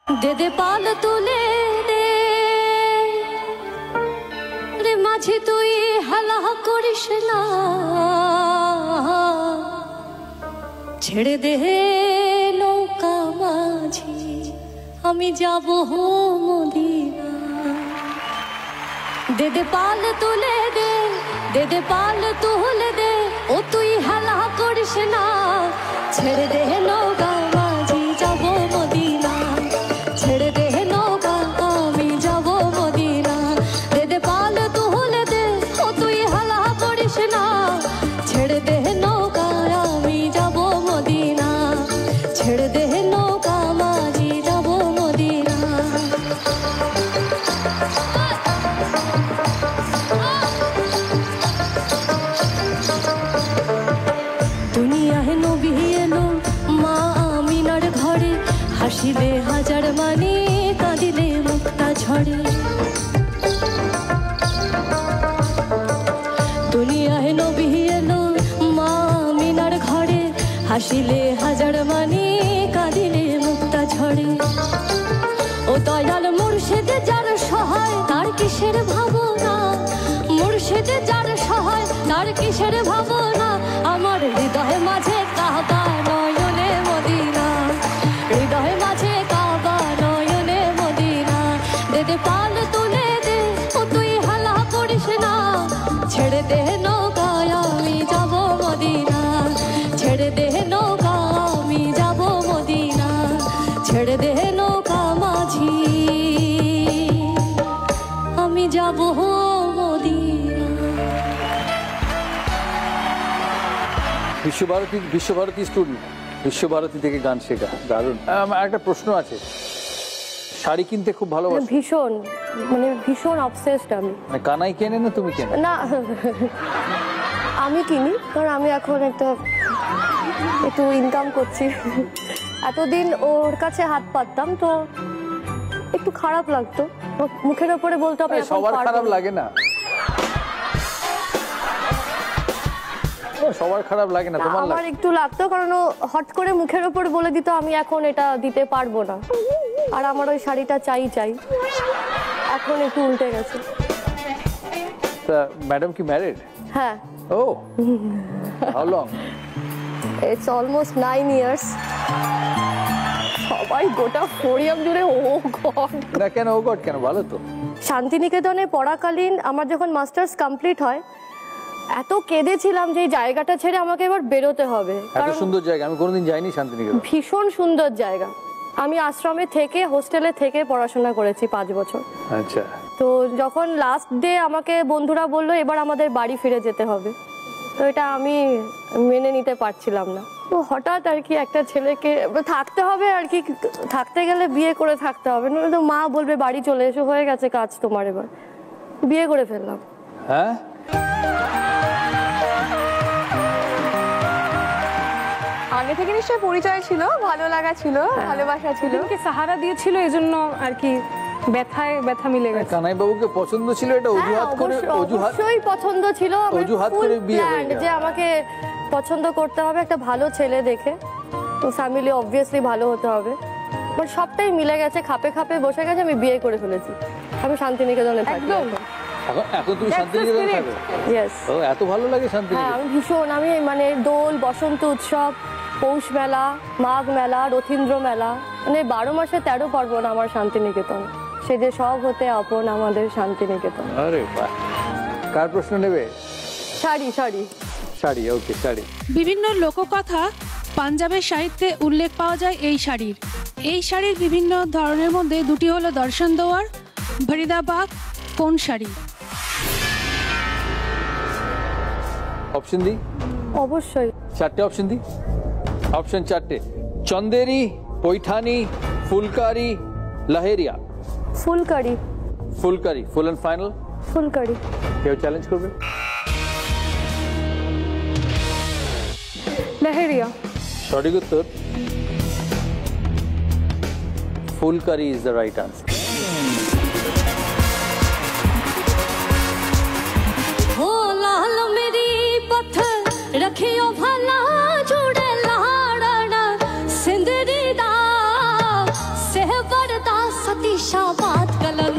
দে দে পাল তুলে দে রে মাঝি তুই হালা করিস না ছেড়ে দে নৌকা মাঝি আমি যাব মদিনা দে দে পাল তুলে দে দে দে পাল তুলে দে ও তুই হালা করিস না ছেড়ে দে নৌকা মাঝি যাব মদিনা ছেড়ে দে নৌকা আমি যাব মদিনা দে দে পাল তুলে দে ও তুই হালা করিস না ছেড়ে দে নৌকা আমি যাব মদিনা ছেড়ে দে নৌকা মাঝি যাব মদিনা দুনিয়ায় নবী এলো মা আমিনার ঘরে হাসিলে হাজার মানে কাঁদিলে মুক্তা ঝরে দুনিয়ায় নবী এলো মা আমিনার ঘরে হাসিলে হাজার মানে কাঁদিলে মুক্তা ঝরে ও দয়াল মুর্শিদে যার সহায় তার কিসের ভাবনা মুর্শিদে যার সহায় তার কিসের ভাবনা আমার হৃদয় মাঝে কাবা নয়নে মদিনা হৃদয় মাঝে কাবা নয়নে মদিনা দে দে পাল তুলে দে ও তুই হালা করিস না ছেড়ে দে নৌকা আমি যাব মদিনা ছেড়ে দে নৌকা আমি যাব মদিনা ছেড়ে দে নৌকা মাঝি আমি যাব মদিনা বিশ্বভারতী স্টুডেন্ট বিশ্বভারতী থেকে গান শেখা দারুণ। আমার একটা প্রশ্ন আছে, শাড়ি কিনতে খুব ভালোবাসো? ভীষণ মানে ভীষণ অবসেসড আমি। কানাই কেনে না তুমি কেন? না আমি কিনি, কারণ আমি এখন একটু ইনকাম করছি। এতদিন ওর কাছে হাত পাততাম তো একটু খারাপ লাগতো, মুখের ওপরে বলতে হবে। সবার খারাপ লাগে না, সবার খারাপ লাগে না, তোমার আমার একটু লাগতো, কারণ ও হট করে মুখের ওপর বলে দিত আমি এখন এটা দিতে পারবো না, আর আমার ওই শাড়িটা চাই। এখন একটু উল্টে গেছে। ম্যাডাম কি ম্যারিড? হ্যাঁ। ও how long? It's almost 9 years. সবাই গোটা ফোরিয়াম জুড়ে ও গড। না কেন ও গড কেন? ভালো তো। শান্তিনিকেতনে পড়াকালীন আমার যখন মাস্টার্স কমপ্লিট হয়, এত কেঁদেছিলাম যে এই জায়গাটা ছেড়ে আমাকে এবার বেরোতে হবে। এত সুন্দর জায়গা, আমি কোনোদিন যাইনি শান্তিনিকেতন। ভীষণ সুন্দর জায়গা। আমি আশ্রমে থেকে হোস্টেলে থেকে পড়াশোনা করেছি 5 বছর। আচ্ছা। তো যখন লাস্ট ডে আমাকে বন্ধুরা বললো এবার আমাদের বাড়ি ফিরে যেতে হবে, তো এটা আমি মেনে নিতে পারছিলাম না। তো হঠাৎ আর কি একটা ছেলেকে থাকতে হবে আর কি, থাকতে গেলে বিয়ে করে থাকতে হবে, নইলে তো মা বলবে বাড়ি চলে এসো, হয়ে গেছে কাজ তোমার, এবার বিয়ে করে ফেললাম। হ্যাঁ, আগে থেকে নিশ্চয়ই পরিচয় ছিল, ভালো লাগা ছিল, ভালোবাসা ছিল, সাহারা দিয়েছিল, এজন্য আর কি ব্যথায় ব্যথা মিলে গেছে। কানাই বাবুকে পছন্দ ছিল, এটা অজুহাত করে? অবশ্যই পছন্দ ছিল, অজুহাত করে বিয়ে হয়ে গেল। যে আমাকে পছন্দ করতে হবে একটা ভালো ছেলে দেখে, তো ফ্যামিলি অবভিয়াসলি ভালো হতে হবে, বাট সবটাই মিলে গেছে, খাপে খাপে বসে গেছে, আমি বিয়ে করে ফেলেছি। আমি শান্তিনিকেতনে থাকি এখন। তুমি শান্তিনিকেতনে থাকো? ইয়েস। ও এত ভালো লাগে শান্তিনিকেতন? হ্যাঁ, আমি ভীষণ, আমি মানে দোল, বসন্ত উৎসব, পৌষ মেলা, মাঘ মেলা, রথীন্দ্র মেলা, মানে 12 মাসে 13 পার্বণ আমার শান্তিনিকেতন। সে যে সব হতে আপন আমাদের শান্তিনিকেতন। আরে বাহ। কার প্রশ্ন নেবে? শাড়ি। ওকে, শাড়ি। বিভিন্ন লোককথা পাঞ্জাবের সাহিত্যে উল্লেখ পাওয়া যায় এই শাড়ির। এই শাড়ির বিভিন্ন ধরনের মধ্যে দুটি হলো দর্শন দোয়ার, ফরিদাবাদ। কোন শাড়ি? অপশন দি? অবশ্যই। 4টে অপশন দি। অপশন 4টে: Chanderi, Paithani, Phulkari, Leheriya. Phulkari. Full and final? Phulkari. কেউ চ্যালেঞ্জ করবে? লাহেরিয়া। সঠিক উত্তর, Phulkari is the right answer. ও লাল মেরি পথর रखियो भला जुड़े लाड़ा सिंदरी दा सेहबर पर्दा सतीशाबाद कलंक